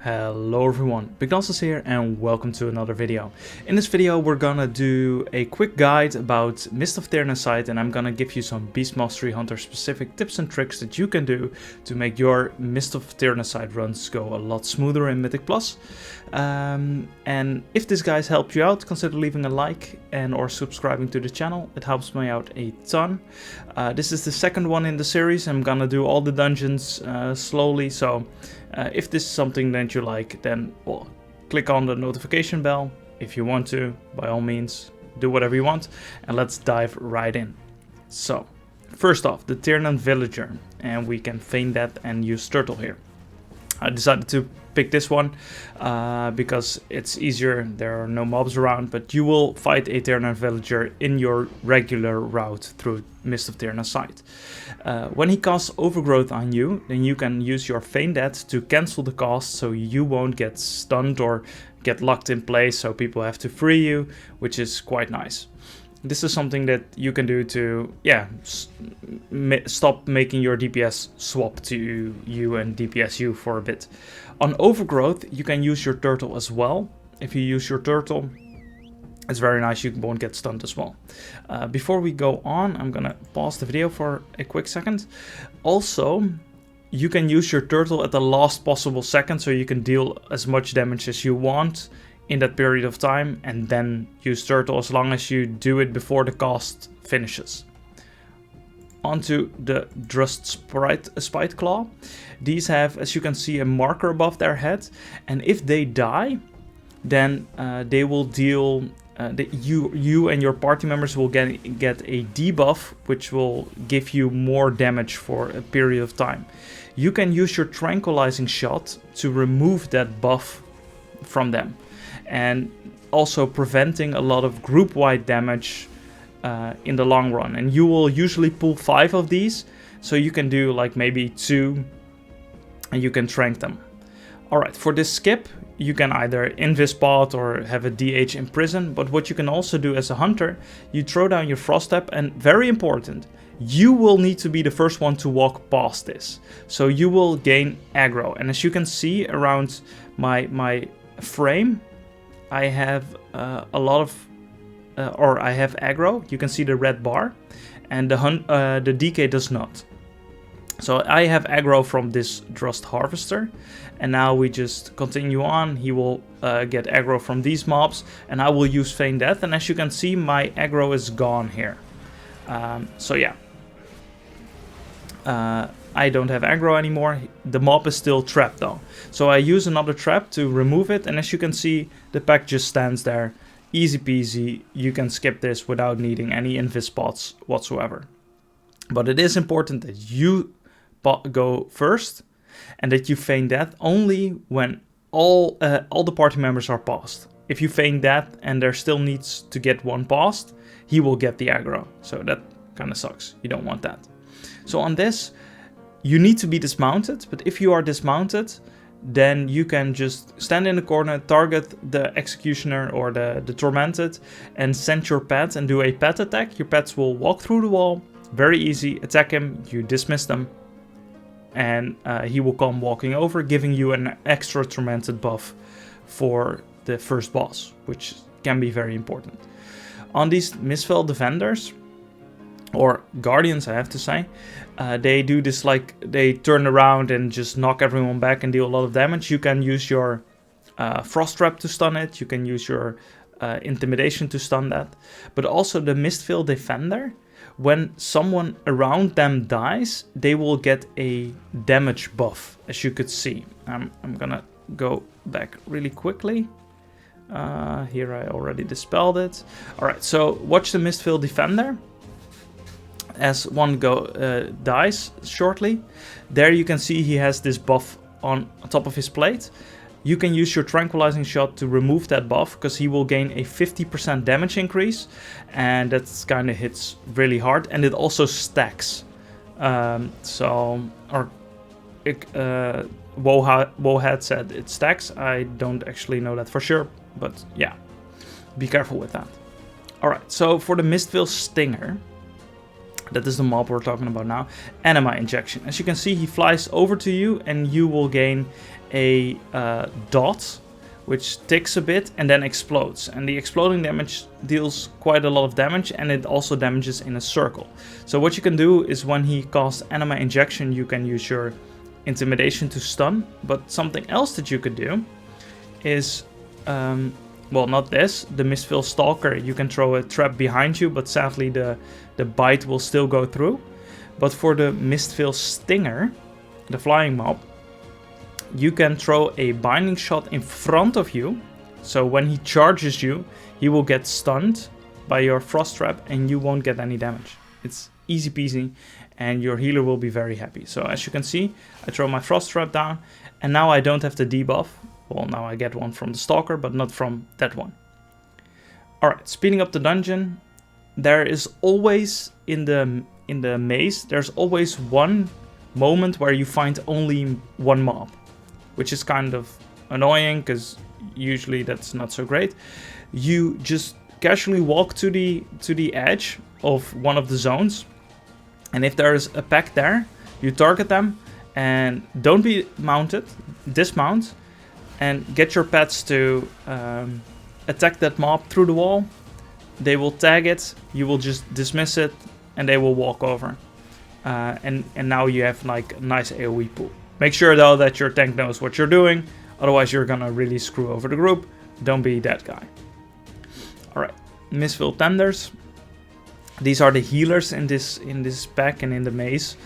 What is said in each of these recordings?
Hello everyone, Bignossus here and welcome to another video. In this video we're gonna do a quick guide about Mist of Tirna Scithe, and I'm gonna give you some Beast Mastery Hunter specific tips and tricks that you can do to make your Mist of Tirna Scithe runs go a lot smoother in Mythic Plus. And if this guide helped you out, consider leaving a like and or subscribing to the channel. It helps me out a ton. This is the second one in the series. I'm gonna do all the dungeons slowly, so if this is something that you like, then well, click on the notification bell. If you want to, by all means, do whatever you want, and let's dive right in. So, first off, the Tirnenn villager, and we can feign that and use turtle here. I decided to pick this one because it's easier, there are no mobs around, but you will fight a Tirnenn villager in your regular route through Mist of Tirna Scithe. When he casts Overgrowth on you, then you can use your feign that to cancel the cost, so you won't get stunned or get locked in place, so people have to free you, which is quite nice. This is something that you can do to, stop making your DPS swap to you and DPS you for a bit. On Overgrowth, you can use your turtle as well. If you use your turtle, it's very nice, you won't get stunned as well. Before we go on, I'm gonna pause the video for a quick second. Also, you can use your turtle at the last possible second, so you can deal as much damage as you want in that period of time, and then use turtle as long as you do it before the cast finishes. Onto the Drust Spriteclaws. These have, as you can see, a marker above their head, and if they die, then they will deal. You and your party members will get a debuff, which will give you more damage for a period of time. You can use your tranquilizing shot to remove that buff from them, and also preventing a lot of group-wide damage in the long run. And you will usually pull 5 of these, so you can do like maybe 2, and you can tranq them. Alright, for this skip, you can either invis-pot or have a DH imprison, but what you can also do as a hunter, you throw down your frost step, and very important, you will need to be the first one to walk past this. So you will gain aggro, and as you can see around my frame, I have a lot of, I have aggro. You can see the red bar, and the DK does not. So I have aggro from this Drust Harvester, and now we just continue on. He will get aggro from these mobs, and I will use feign death, and as you can see, my aggro is gone here. So yeah. I don't have aggro anymore. The mob is still trapped though. So I use another trap to remove it, and as you can see, the pack just stands there. Easy peasy. You can skip this without needing any invis spots whatsoever. But it is important that you go first, and that you feign that only when all the party members are passed. If you feign that and there still needs to get one passed, he will get the aggro. So that kind of sucks. You don't want that. So on this, you need to be dismounted, but if you are dismounted, then you can just stand in the corner, target the executioner or the tormented, and send your pet and do a pet attack. Your pets will walk through the wall, very easy, attack him, you dismiss them, and he will come walking over, giving you an extra tormented buff for the first boss, which can be very important. On these Mistveil Defenders, or Guardians, I have to say, they do this, like, they turn around and just knock everyone back and deal a lot of damage. You can use your Frost Trap to stun it, you can use your Intimidation to stun that. But also the Mistveil Defender, when someone around them dies, they will get a damage buff, as you could see. I'm gonna go back really quickly. Here I already dispelled it. Alright, so watch the Mistveil Defender. As one dies shortly, there you can see he has this buff on top of his plate. You can use your tranquilizing shot to remove that buff, because he will gain a 50% damage increase, and that kind of hits really hard, and it also stacks. Wohat said it stacks. I don't actually know that for sure, but yeah, be careful with that. Alright, so for the Mistveil Stinger, that is the mob we're talking about now, Anima Injection. As you can see, he flies over to you, and you will gain a dot which ticks a bit and then explodes. And the exploding damage deals quite a lot of damage, and it also damages in a circle. So what you can do is when he casts Anima Injection, you can use your Intimidation to stun. But something else that you could do is, well, not this, the Mistveil Stalker, you can throw a trap behind you, but sadly the bite will still go through. But for the Mistveil Stinger, the flying mob, you can throw a binding shot in front of you. So when he charges you, he will get stunned by your frost trap and you won't get any damage. It's easy peasy and your healer will be very happy. So as you can see, I throw my frost trap down and now I don't have the debuff. Well, now I get one from the Stalker, but not from that one. Alright, speeding up the dungeon. There is always in the maze, there's always one moment where you find only one mob, which is kind of annoying because usually that's not so great. You just casually walk to the edge of one of the zones, and if there's a pack there, you target them and don't be mounted, dismount, and get your pets to attack that mob through the wall. They will tag it, you will just dismiss it, and they will walk over. And now you have like a nice AoE pool. Make sure though that your tank knows what you're doing, otherwise you're gonna really screw over the group. Don't be that guy. Alright, Mistveil Tenders. These are the healers in this pack and in the maze.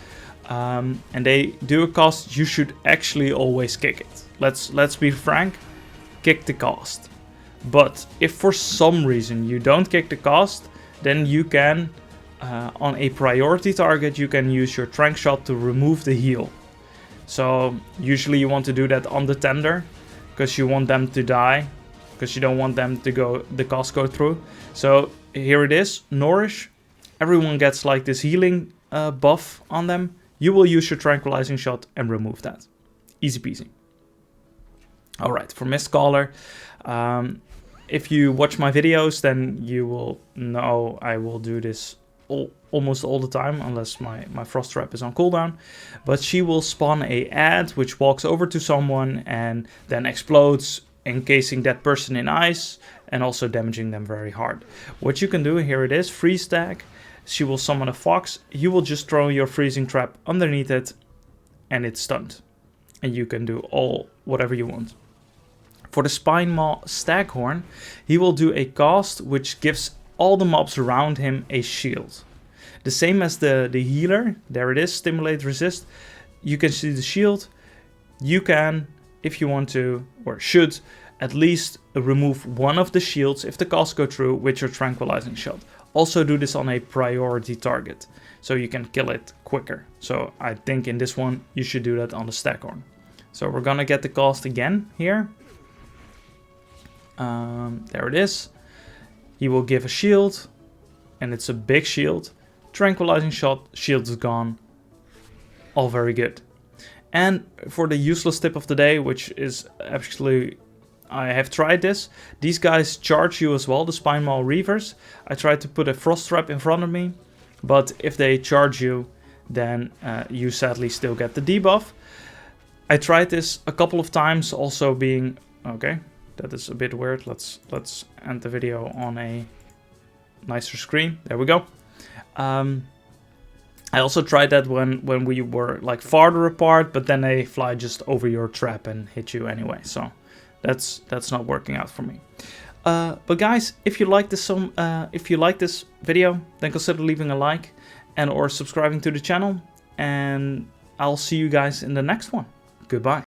And they do a cost, you should actually always kick it. Let's be frank, kick the cost. But if for some reason you don't kick the cost, then you can, on a priority target, you can use your tranq shot to remove the heal. So usually you want to do that on the tender, because you want them to die, because you don't want them to the cost go through. So here it is, Nourish. Everyone gets like this healing buff on them. You will use your tranquilizing shot and remove that. Easy peasy. Alright, for Mistcaller, if you watch my videos, then you will know I will do this almost all the time, unless my frost trap is on cooldown. But she will spawn a ad which walks over to someone and then explodes, encasing that person in ice and also damaging them very hard. What you can do, here it is, freeze tag. She will summon a fox. You will just throw your freezing trap underneath it and it's stunned. And you can do whatever you want. For the Spinemaw Staghorn, he will do a cast which gives all the mobs around him a shield. The same as the healer, there it is, stimulate resist. You can see the shield. You can, if you want to, or should, at least remove one of the shields if the cast go through with your tranquilizing shot. Also do this on a priority target, so you can kill it quicker. So I think in this one, you should do that on the Staghorn. So we're gonna get the cast again here. There it is. He will give a shield, and it's a big shield. Tranquilizing shot, shield is gone. All very good. And for the useless tip of the day, which is actually, I have tried this. These guys charge you as well, the Spinemaw Reavers. I tried to put a frost trap in front of me, but if they charge you, then you sadly still get the debuff. I tried this a couple of times, also being, okay, that is a bit weird. Let's end the video on a nicer screen. There we go. I also tried that when we were like farther apart, but then they fly just over your trap and hit you anyway. So that's not working out for me. But guys, if you like this video, then consider leaving a like and or subscribing to the channel. And I'll see you guys in the next one. Goodbye.